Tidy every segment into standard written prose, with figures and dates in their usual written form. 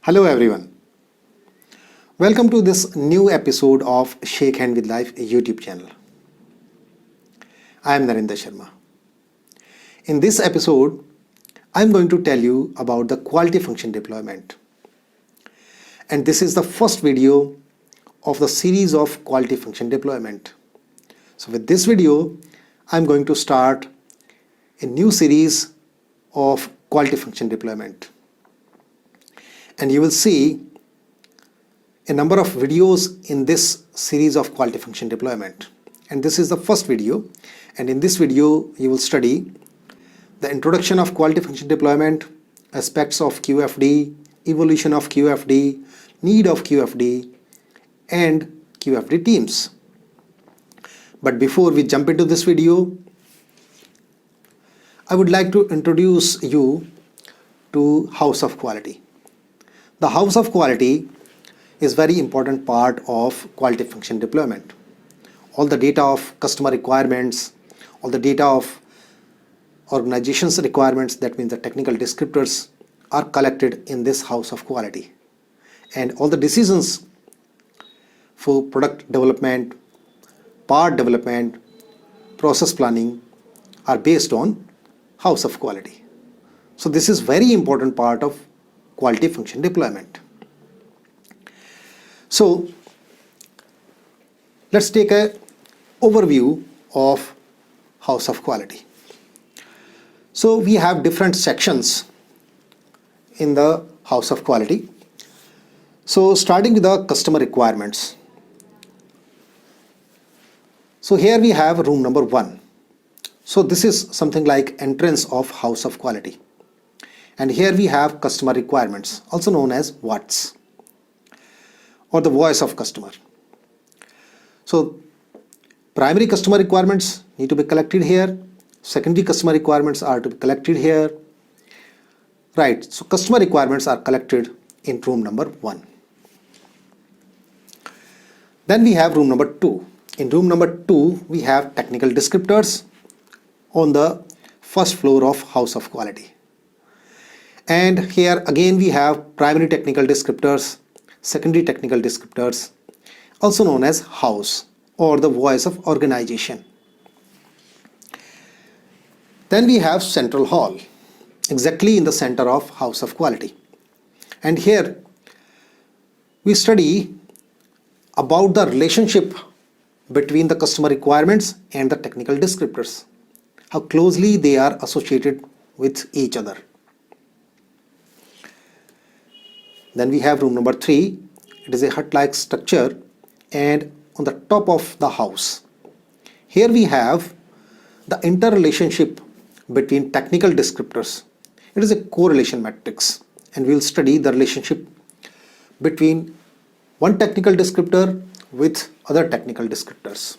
Hello everyone. Welcome to this new episode of Shake Hand with Life YouTube channel. I am Narendra Sharma. In this episode, I am going to tell you about the quality function deployment. And this is the first video of the series of quality function deployment. So with this video, I am going to start a new series of quality function deployment. And you will see a number of videos in this series of quality function deployment. And this is the first video. And in this video, you will study the introduction of quality function deployment, aspects of QFD, evolution of QFD, need of QFD, and QFD teams. But before we jump into this video, I would like to introduce you to House of Quality. The House of Quality is very important part of quality function deployment. All the data of customer requirements, all the data of organization's requirements, that means the technical descriptors, are collected in this House of Quality. And all the decisions for product development, part development, process planning are based on House of Quality. So this is very important part of quality function deployment. So let's take an overview of House of Quality. So we have different sections in the House of Quality. So starting with the customer requirements. So here we have room number 1. So this is something like entrance of House of Quality. And here we have customer requirements, also known as WHATs, or the voice of customer. So primary customer requirements need to be collected here. Secondary customer requirements are to be collected here. Right, so customer requirements are collected in room number 1. Then we have room number 2. In room number 2, we have technical descriptors on the first floor of House of Quality. And here again we have primary technical descriptors, secondary technical descriptors, also known as house or the voice of organization. Then we have central hall, exactly in the center of House of Quality. And here we study about the relationship between the customer requirements and the technical descriptors, how closely they are associated with each other. Then we have room number 3. It is a hut-like structure, and on the top of the house, here we have the interrelationship between technical descriptors. It is a correlation matrix, and we will study the relationship between one technical descriptor with other technical descriptors.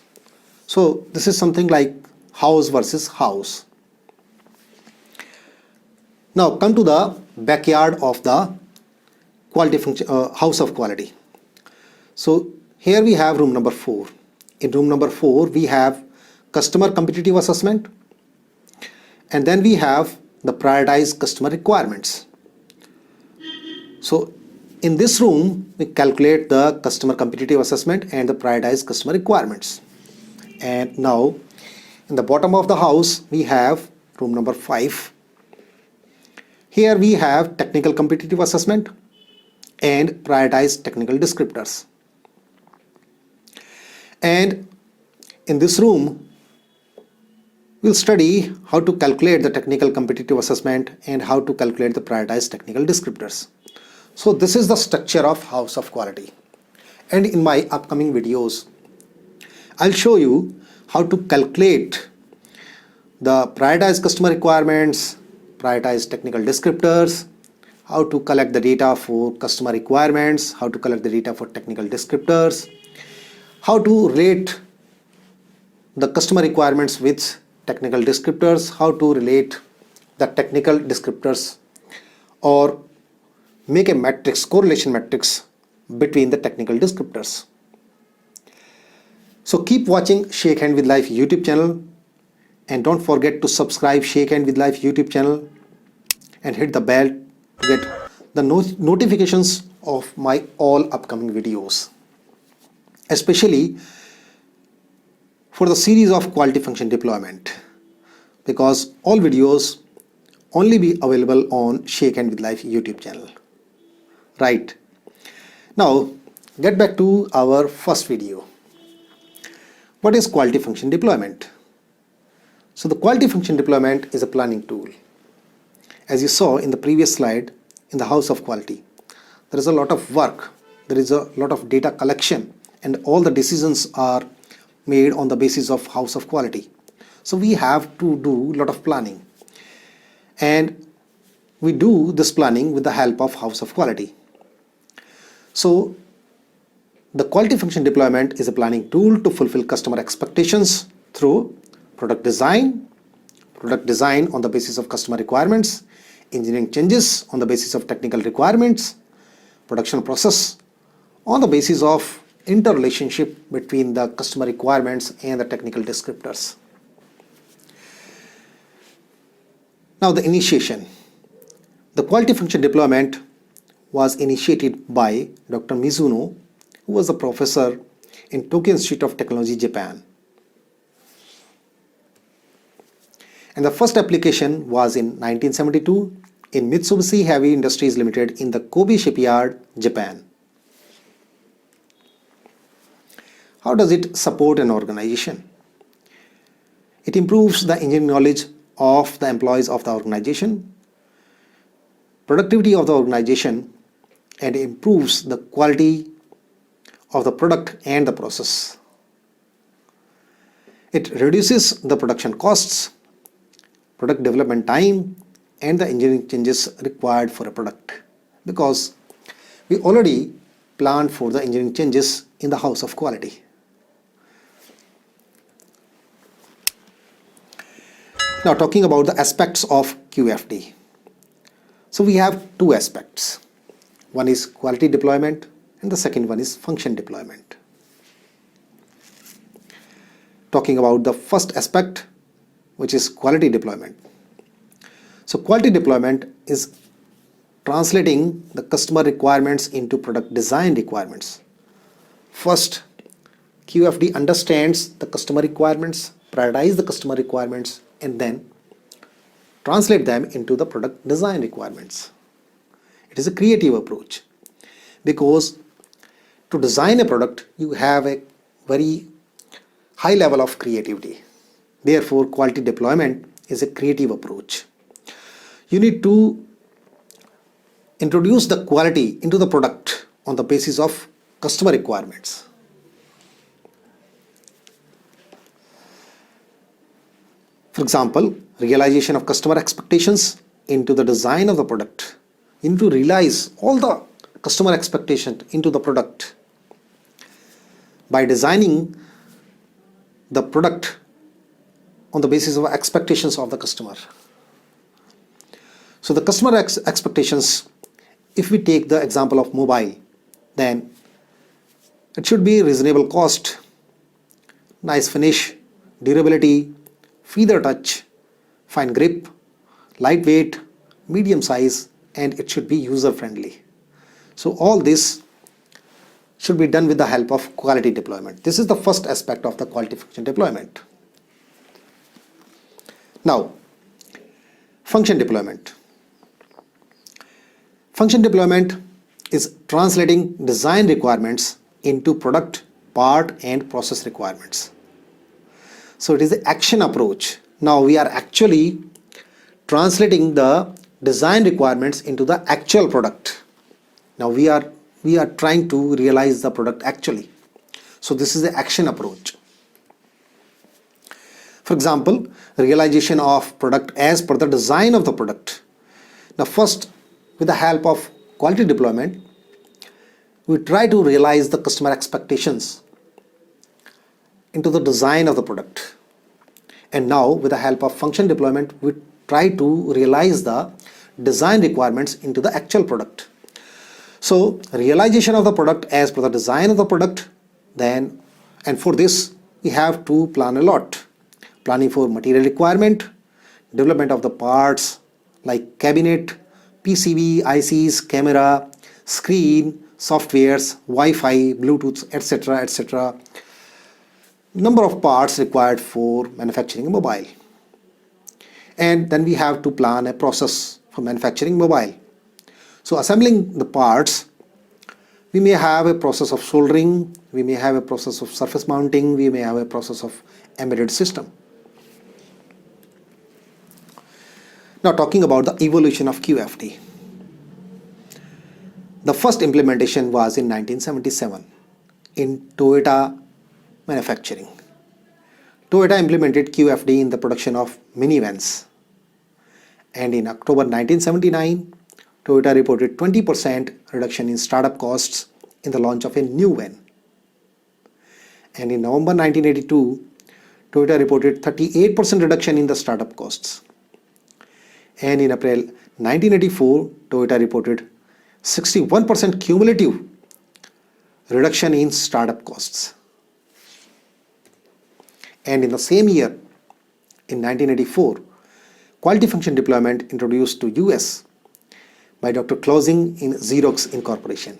So this is something like house versus house. Now come to the backyard of the quality function, House of Quality. So here we have room number 4. In room number 4, we have customer competitive assessment, and then we have the prioritized customer requirements. So in this room, we calculate the customer competitive assessment and the prioritized customer requirements. And now in the bottom of the house, we have room number 5. Here we have technical competitive assessment and prioritized technical descriptors. And in this room, we'll study how to calculate the technical competitive assessment and how to calculate the prioritized technical descriptors. So this is the structure of House of Quality. And in my upcoming videos, I'll show you how to calculate the prioritized customer requirements, prioritized technical descriptors, how to collect the data for customer requirements, how to collect the data for technical descriptors, how to relate the customer requirements with technical descriptors, how to relate the technical descriptors or make a matrix, correlation matrix between the technical descriptors. So keep watching Shake Hand with Life YouTube channel, and don't forget to subscribe Shake Hand with Life YouTube channel and hit the bell to get the notifications of my all upcoming videos, especially for the series of quality function deployment, because all videos only be available on Shake Hand with Life YouTube channel. Right. Now get back to our first video. What is quality function deployment? So the quality function deployment is a planning tool. As you saw in the previous slide, in the house of quality, there is a lot of work, there is a lot of data collection, and all the decisions are made on the basis of house of quality. So we have to do a lot of planning, and we do this planning with the help of house of quality. So the quality function deployment is a planning tool to fulfill customer expectations through product design on the basis of customer requirements, engineering changes on the basis of technical requirements, production process on the basis of interrelationship between the customer requirements and the technical descriptors. Now the initiation. The quality function deployment was initiated by Dr. Mizuno, who was a professor in Tokyo Institute of Technology, Japan. And the first application was in 1972 in Mitsubishi Heavy Industries Limited in the Kobe shipyard, Japan. How does it support an organization? It improves the engineering knowledge of the employees of the organization, productivity of the organization, and improves the quality of the product and the process. It reduces the production costs, product development time, and the engineering changes required for a product, because we already planned for the engineering changes in the house of quality. Now talking about the aspects of QFD. So we have two aspects. One is quality deployment and the second one is function deployment. Talking about the first aspect, which is quality deployment. So quality deployment is translating the customer requirements into product design requirements. First, QFD understands the customer requirements, prioritize the customer requirements, and then translate them into the product design requirements. It is a creative approach, because to design a product you have a very high level of creativity. Therefore, quality deployment is a creative approach. You need to introduce the quality into the product on the basis of customer requirements. For example, realization of customer expectations into the design of the product. You need to realize all the customer expectations into the product by designing the product on the basis of expectations of the customer. So the customer expectations, if we take the example of mobile, then it should be reasonable cost, nice finish, durability, feather touch, fine grip, lightweight, medium size, and it should be user friendly. So all this should be done with the help of quality deployment. This is the first aspect of the quality function deployment. Now, function deployment. Function deployment is translating design requirements into product, part, and process requirements. So it is the action approach. Now we are actually translating the design requirements into the actual product. Now we are trying to realize the product actually. So this is the action approach. For example, realization of product as per the design of the product. Now first, with the help of quality deployment, we try to realize the customer expectations into the design of the product. And now with the help of function deployment, we try to realize the design requirements into the actual product. So realization of the product as per the design of the product, then, and for this we have to plan a lot. Planning for material requirement, development of the parts like cabinet, PCB, ICs, camera, screen, softwares, Wi-Fi, Bluetooth, etc., etc. Number of parts required for manufacturing a mobile. And then we have to plan a process for manufacturing mobile. So assembling the parts, we may have a process of soldering, we may have a process of surface mounting, we may have a process of embedded system. Now talking about the evolution of QFD. The first implementation was in 1977 in Toyota manufacturing. Toyota implemented QFD in the production of minivans. And in October 1979, Toyota reported 20% reduction in startup costs in the launch of a new van. And in November 1982, Toyota reported 38% reduction in the startup costs. And in April 1984, Toyota reported 61% cumulative reduction in startup costs. And in the same year, in 1984, quality function deployment introduced to US by Dr. Closing in Xerox Incorporation.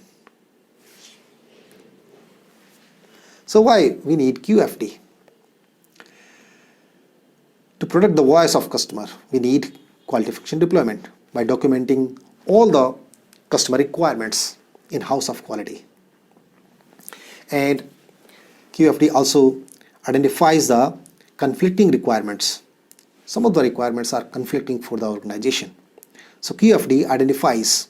So why we need QFD? To protect the voice of customer, we need quality function deployment by documenting all the customer requirements in house of quality. And QFD also identifies the conflicting requirements. Some of the requirements are conflicting for the organization. So QFD identifies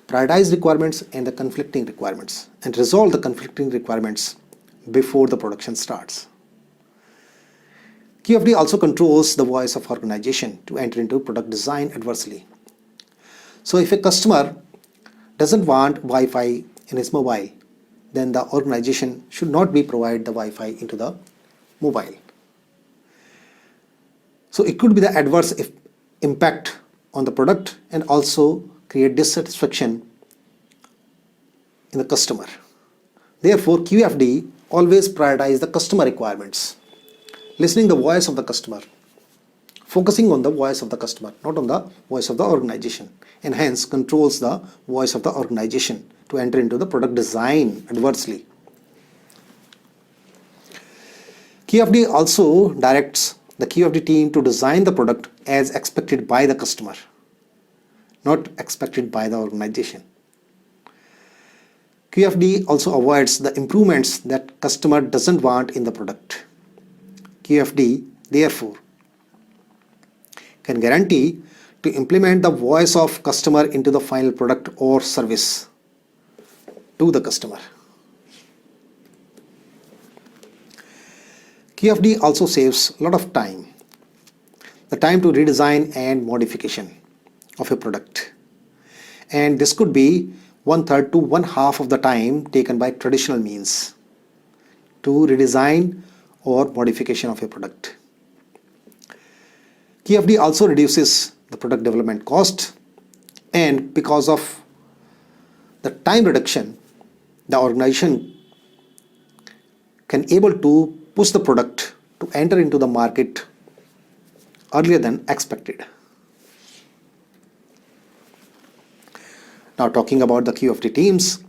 prioritized requirements and the conflicting requirements and resolve the conflicting requirements before the production starts. QFD also controls the voice of organization to enter into product design adversely. So if a customer doesn't want Wi-Fi in his mobile, then the organization should not be provide the Wi-Fi into the mobile. So it could be the adverse impact on the product and also create dissatisfaction in the customer. Therefore, QFD always prioritize the customer requirements, listening the voice of the customer, focusing on the voice of the customer, not on the voice of the organization, and hence controls the voice of the organization to enter into the product design adversely. QFD also directs the QFD team to design the product as expected by the customer, not expected by the organization. QFD also avoids the improvements that customer doesn't want in the product. QFD, therefore, can guarantee to implement the voice of customer into the final product or service to the customer. QFD also saves a lot of time, the time to redesign and modification of a product. And this could be 1/3 to 1/2 of the time taken by traditional means to redesign or modification of a product. QFD also reduces the product development cost, and because of the time reduction, the organization can able to push the product to enter into the market earlier than expected. Now talking about the QFD teams.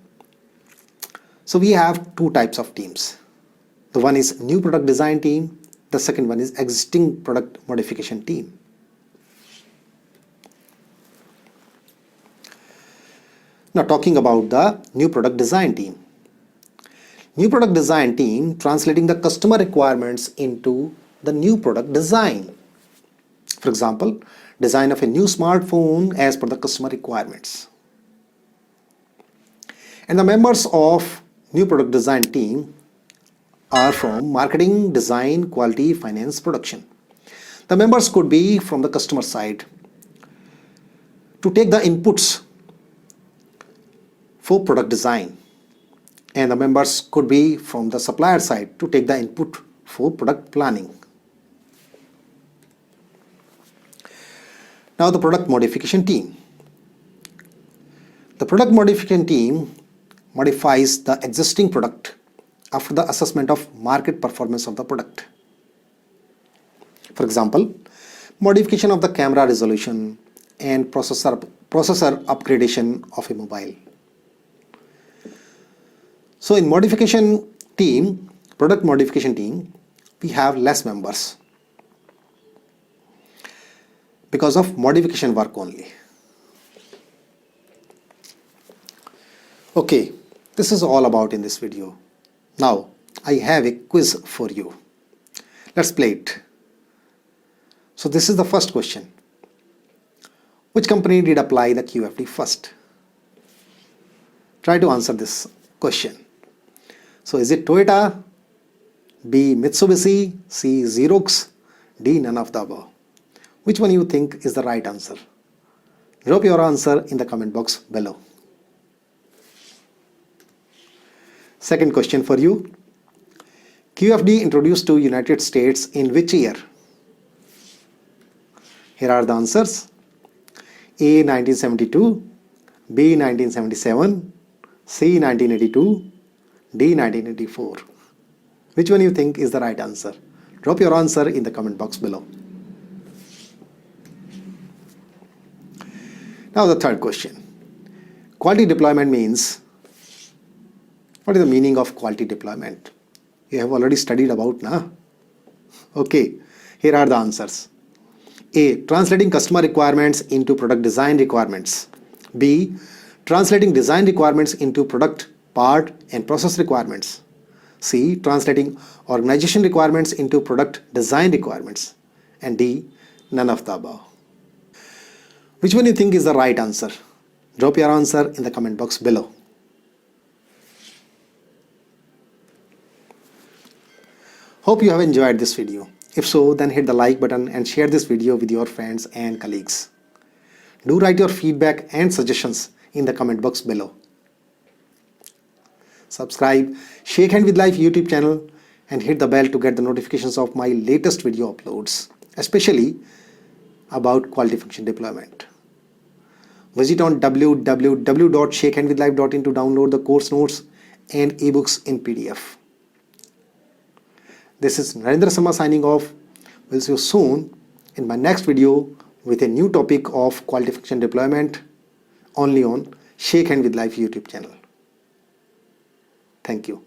So we have two types of teams. The one is new product design team. The second one is existing product modification team. Now talking about the new product design team. New product design team translating the customer requirements into the new product design. For example, design of a new smartphone as per the customer requirements. And the members of new product design team are from marketing, design, quality, finance, production. The members could be from the customer side to take the inputs for product design, and the members could be from the supplier side to take the input for product planning. Now the product modification team. The product modification team modifies the existing product after the assessment of market performance of the product. For example, modification of the camera resolution, and processor upgradation of a mobile. So in product modification team, we have less members because of modification work only. Okay, this is all about in this video. Now I have a quiz for you. Let's play it. So this is the first question. Which company did apply the QFD first? Try to answer this question. So is it Toyota, B Mitsubishi, C Xerox, D none of the above? Which one you think is the right answer? Drop your answer in the comment box below. Second question for you. QFD introduced to United States in which year? Here are the answers. A 1972, B 1977, C 1982, D 1984. Which one you think is the right answer? Drop your answer in the comment box below. Now the third question. Quality deployment means, what is the meaning of quality deployment? You have already studied about, na? Okay, here are the answers. A. Translating customer requirements into product design requirements. B. Translating design requirements into product, part and process requirements. C. Translating organization requirements into product design requirements. And D. None of the above. Which one you think is the right answer? Drop your answer in the comment box below. Hope you have enjoyed this video. If so, then hit the like button and share this video with your friends and colleagues. Do write your feedback and suggestions in the comment box below. Subscribe Shake Hand with Life YouTube channel and hit the bell to get the notifications of my latest video uploads, especially about quality function deployment. Visit on www.shakehandwithlife.in to download the course notes and ebooks in PDF. This is Narendra Sama signing off. We'll see you soon in my next video with a new topic of quality function deployment only on Shake Hand with Life YouTube channel. Thank you.